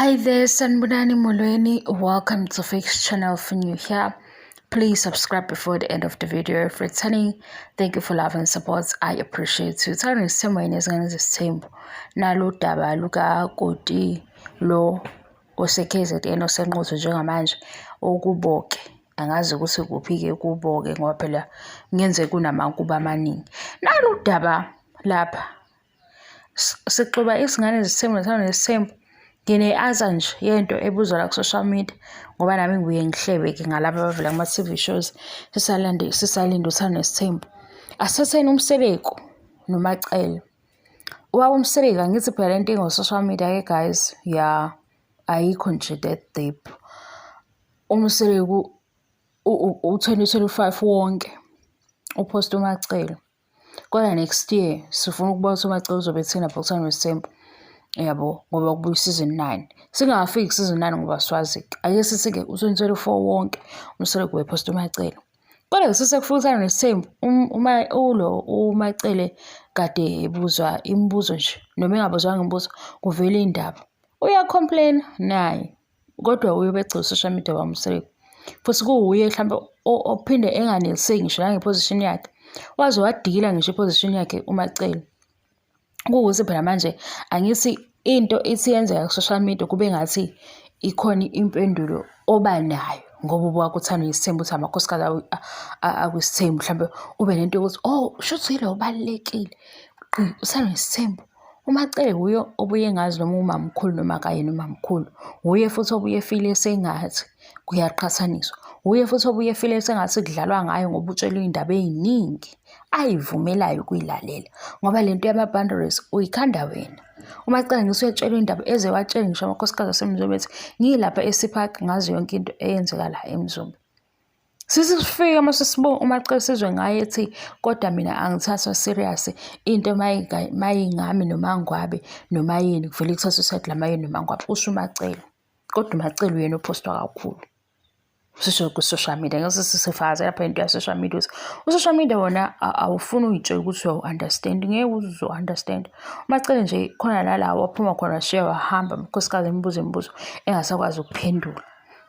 Hi there, Sanbonani Molweni. Welcome to Fix channel. If you're new here, please subscribe before the end of the video. If returning, thank you for love and support. I appreciate you. Tell me same way is the same. Nalo daba luka koti lo osekeze eno senqozo njengamanje okuboke angazi ukuthi kuphike kuboke ngoba phela ngenze kunamakuba amaningi. Nalo daba lapha sixuba izingane ezithembu thana nesithembu. Ngine-aza nje yento ebuzwa la ku-social media ngoba nami ngibuye ngihlebe-ke ngalaba abavela kuma-TV shows sisalinde uthando nesithembu. Asithatheni umseleko nomacele. Ubaba umseleko angithi phela lento ingo-social media-ke guys, ya ayikho nje that deep. Umseleko u-2025 wonke uposta umacele. Kodwa next year sifuna ukubona ukuthi umacele uzobe ethina uthando nesithembu. Yabo ngoba kubuya season 9 singafiki season 9 ngoba swazi ake sithi-ke u-2024 wonke umseleko weposta umacele. Kodwa sesekufuna nesithembu umacele kade ebuzwa imibuzo nje noma engabuzwanga imibuzo kuvela indaba uyacomplain naye kodwa uyobegcina social media wamseleko futhi kuwuye mhlawumbe ophinde enganeliseki ngisho nangeposition yakhe waze wadikila ngisho iposition yakhe umacele. Kuwukuthi phela manje angithi into ithi yenzeka ku-social media kube ngathi ikhona impendulo oba nayo ngoba ubukwa uthando nesithembu ukuthi amakhosikazi akwisithembu mhlawumbe ube nento yokuthi shuthi yilo ubalulekile uthando nesithembu. Umacele uye obuye ngazi noma umamkhulu noma kayena umamkhulu uye futhi obuye feel sengathi kuyaqhathaniswa uye futhi obuye feel sengathi kudlalwa ngayo ngoba utshelwe indaba eziningi ayivumelayo ukuyilalela ngoba lento yama-boundaries uyikhanda wena. Umacele ngisuyatshelwa indaba eze watshela ngisho amakhosikazi asemzombe ethi ngiyilapha eSipark ngazi yonke into eyenzeka la emzombe. Sisifika mase sibuka umacele sizwe ngaye ethi kodwa mina angithathwa serious into mayingami noma ngwabe noma yini kuvela kuthatha usayidi lamayini noma ngwabe usho umacele. Kodwa umacele uyena opostwa kakhulu sisho ku-social media ngase sisifaze lapha into ya-social media ukuthi u-social media wona awufuni uyitshela ukuthi uyawu-understand ngeke uzo-understand. Umacele nje khona nala waphuma khona share wahamba amakhosikazi imibuzo engasakwazi ukuphendula.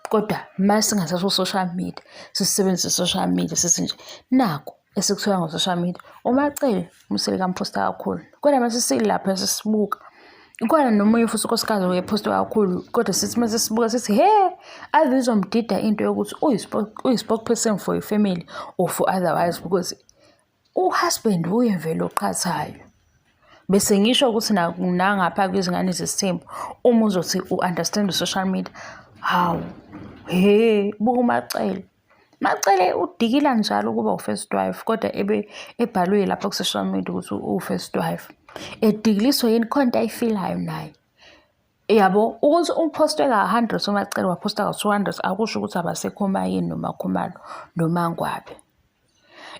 Kodwa uma singathatha u-social media sisebenzise i-social media sithi nje nakho esikuthola ngo-social media umacele umseleko amposta kakhulu kodwa mase silapha sisibuka khona nomunye futhi unkosikazi uyeposta kakhulu kodwa sithi mase sibuka sithi ave izomdida into yokuthi uyi-spokesperson for i-family or for otherwise because uhusband uye vele oqhathayo. Bese ngisho ukuthi nangapha kwezingane zesithembu uma uzothi u-understand u-social media hawu buka umacele. Macele udikila njalo ukuba u-first wife kodwa ebhalwe lapha ku-social media ukuthi u-first wife. Edikiliswa yini khona ayifilayo naye. Yabo ukuthi upostwe ka-100 umacele waposta ka-200 akusho ukuthi abasekho mayini noma khumalo noma ngwabe.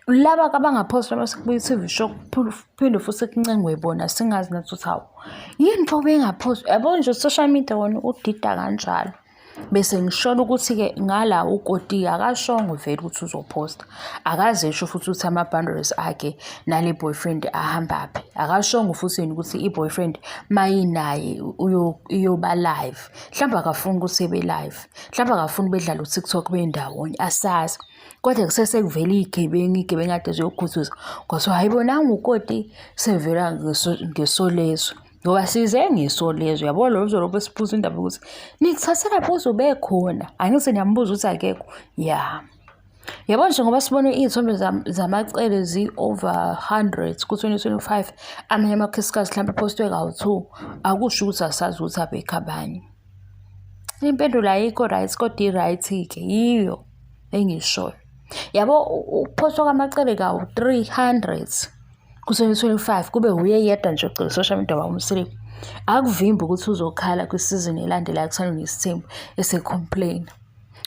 Laba abangapostwa mase kubuya i-TV show kuphinde futhi kuncengwe bona singazi nathi ukuthi hawu yini pho bengapost. Yabo nje social media wona udida kanjalo. Bese ngishona ukuthi-ke ngala ukoti akashongo vele ukuthi uzoposta akazesho futhi ukuthi ama-boundaries akhe nale boyfriend ahambaphi akashongo futhi ukuthi i-boyfriend mayinaye uyoba live mhlawumbe akafuni ukuthi ebe live mhlawumbe akafuni bedlala uTikTok bendawonye asazi kodwa kusesekuvela igebengu kade ziyokhuthuza kwathiwa hayibonanga ukoti sevela ngesolezo ngoba size ngesolezo yabo lo uzolobe siphuza indaba ukuthi nikuthathela phuzu ube khona angithi niyambuza ukuthi akekho yabo nje ngoba sibone izithombe zamacele zi-over 100 ku-2025 amanye amakhosikazi mhlawumbe postwe kawu-2 akusho ukuthi asazi ukuthi abekho abanye. Impendulo ayikho right kodwa i-right-ke yiyo engishoyo. Yabo upostwa kwamacele kawu-300 ku-2025 kube uye yedwa nje ogcina social media wamseleko akuvimba ukuthi uzokhala kwisizini elandelayo kuthando nesithembu ese-complain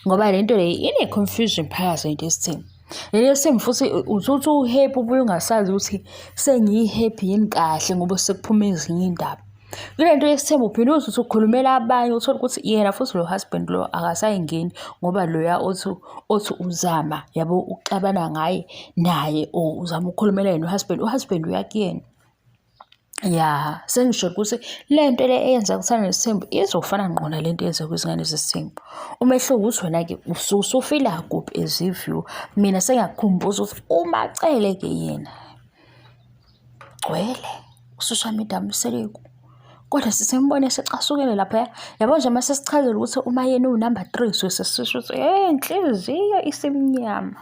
ngoba lento le ine-confusion phakathi nento yesithembu. Lento yesithembu futhi uthi uhappy ubuye ungasazi ukuthi sengiyi-happy yini kahle ngoba sekuphuma ezinye indaba. Kulento yesithembu uphinde uthi ukhulumela abanye uthola ukuthi yena futhi lo husband lo akasayingeni ngoba loya othi uzama yabo uxabana ngaye naye or uzama ukukhulumela yena uhusband uyakuyena. Ya, sengisho ukuthi le nto le eyenza kuthanda nesithembu izofana ngqo nale nto eyenza kwizingane zesithembu. Umehluko ukuthi wena-ke usufila kuphi as if-you. Mina sengiyakukhumbuza ukuthi uMacele-ke yena gcwele ku-social media Mseleku. Kodwa sisimbone secasukele laphaya. Yabo nje mase sichazela ukuthi uma yena unumber 3 suke sesisho ukuthi inhliziyo isimnyama.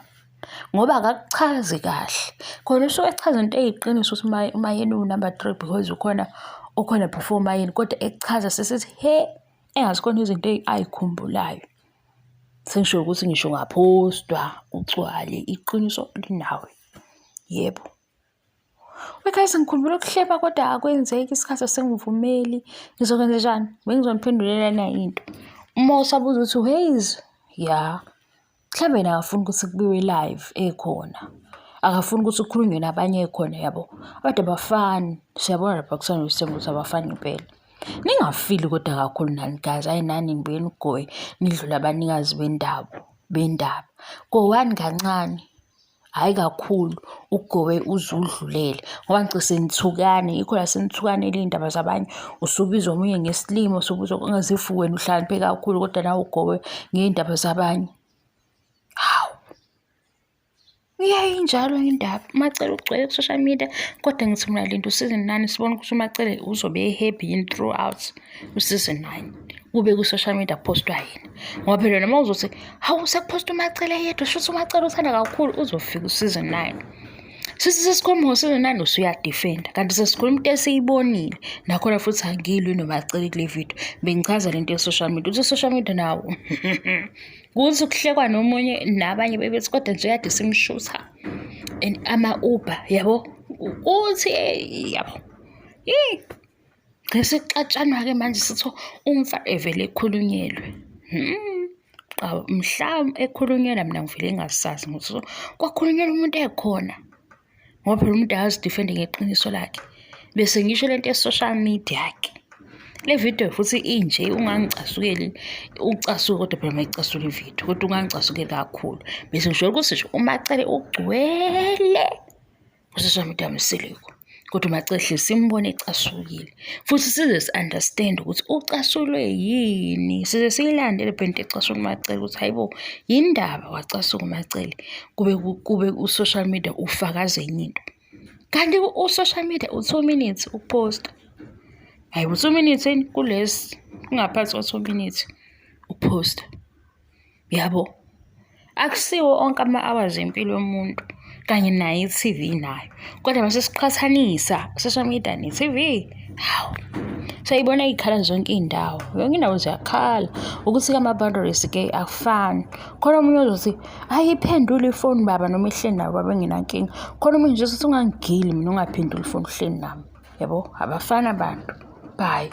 Ngoba akakuchazi kahle. Khona usuke echaza into eyiqiniso ukuthi uma yena unumber 3 because ukhona performer yini, kodwa ekuchaza sesithi engazikhona izinto ayikhumbulayo. Sengisho ukuthi ngisho ngaphostwa ugcwale iqiniso linawe. Yebo. Guys, ngikhumbula ukuhleba kodwa akwenzeki isikhathi sengivumeli. Ngizokwenza njani? Bengizoniphendulela na into. Uma usabuza ukuthi ways, ya. Mhlawumbe yena akafuni ukuthi kubiwe live ekhona. Akafuni ukuthi kukhulunywe nabanye ekhona yabo. Abantu abafani. Siyabona lapha kusana isithembu ukuthi abafani impela. Ningafili kodwa kakhulu nani guys. Hayi nani nibuye nigoye nidlula abanikazi bendaba. Go-one kancane. Hayi kakhulu ugowe uzudlulele ngoba ngicela senithukane yikho la senithukanele indaba zabanye usubizwa omunye ngesilimo usubizwa ungazifu wena uhlaniphe kakhulu kodwa nawe ugowe ngeindaba zabanye. Hawu injalo indaba Macele ugcwele ku social media kodwa ngithi mina lento season 9 sibona ukuthi uMacele uzobe happy in throughout season 9 kube ku social media postwa yena ngoba phela noma uzothi hawu sekuposta uMacele yedwa shuthi uMacele uthanda kakhulu uzofika season 9 sesikhuluma season 9 usuya defend kanti sesikhuluma into esiyibonile nakhona futhi angilwi noMacele kule video bengichaza lento ye social media uthi social media nawo kuthi kuhlekwa nomunye nabanye bebethi kodwa nje kade simshutha ama Uber yabo uthi yabo ngesixatshanwa ke manje sithi umfa evele ekhulunyelwe mhla ekhulunyelwa mina ngivele ngasazi ngokuthi kwakhulunyelwa umuntu ekhona ngoba phela umuntu akazidefend ngeqiniso lakhe bese ngisho lento ye social media yakhe le video futhi inje ungangicasukeli ucasuke kodwa phela mayicasula ivideo kodwa ungangicasukeli kakhulu bese ngisho ukuthi nje uMacele ugcwele social media Mseleku kodwa uMacele hle simbone ecasukile futhi size understand ukuthi ucasulwe yini size siyilandele phela ecasula uMacele ukuthi hayibo indaba wacasuka uMacele kube u-social media ufakaze enye into kanti u-social media u2 minutes ukuposta. Hayi 2 minutes kulesi kungaphathi kwa2 minutes ukuposta. Yabo akusiwo onke ama-hours empilo yomuntu kanye nayo i-TV nayo kodwa mase siqhathanisa social media ne-TV hawu sayibona ikhala zonke indawo yonke indawo ziyakhala ukuthi kama-boundaries ke akufani khona omunye ozothi ayiphendule ifoni baba noma ihleli nayo baba enginankinga khona omunye nje uthi ungangigili mina ungaphendula ifoni uhleli nami yabo abafana abantu bye.